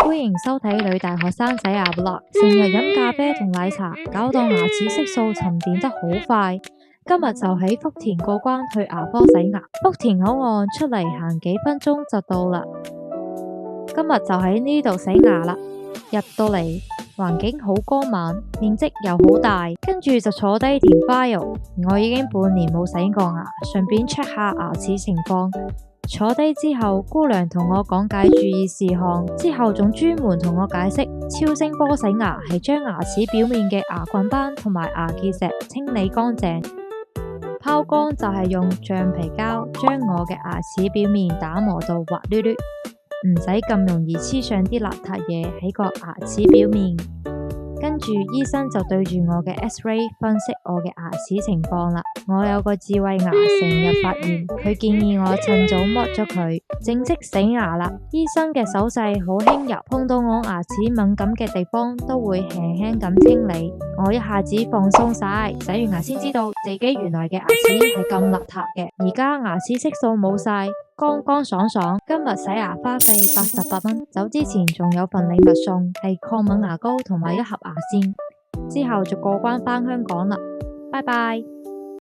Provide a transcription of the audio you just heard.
歡迎收睇女大學生洗牙 Vlog。成日飲咖啡同奶茶，搞到牙齒色素沉澱得好快。今日就喺福田過關去牙科洗牙，福田口岸出嚟行幾分鐘就到啦。今日就喺呢度洗牙啦。入到嚟，環境好光猛，面積又好大，跟住就坐低填 file。我已經半年冇洗過牙，順便 check 下牙齒情況。坐低之後，姑娘同我講解注意事項，之後仲專門同我解釋超聲波洗牙係將牙齒表面嘅牙菌斑同埋牙結石清理乾淨，拋光就係用橡皮膠將我嘅牙齒表面打磨到滑捋捋，唔使咁容易黐上啲邋遢嘢喺個牙齒表面。跟住醫生就對住我嘅 X-ray 分析我嘅牙齒情況啦。我有個智慧牙成日發炎，佢建議我趁早剝咗佢。正式洗牙啦，醫生嘅手勢好輕柔，碰到我牙齒敏感嘅地方都會輕輕咁清理。我一下子放鬆晒，洗完牙先知道自己原來嘅牙齒係咁邋遢嘅。而家牙齒色素冇晒，乾乾爽爽。今日洗牙花費88蚊，走之前仲有份禮物送，係抗敏牙膏同埋一盒牙線。之後就過關返香港啦，拜拜。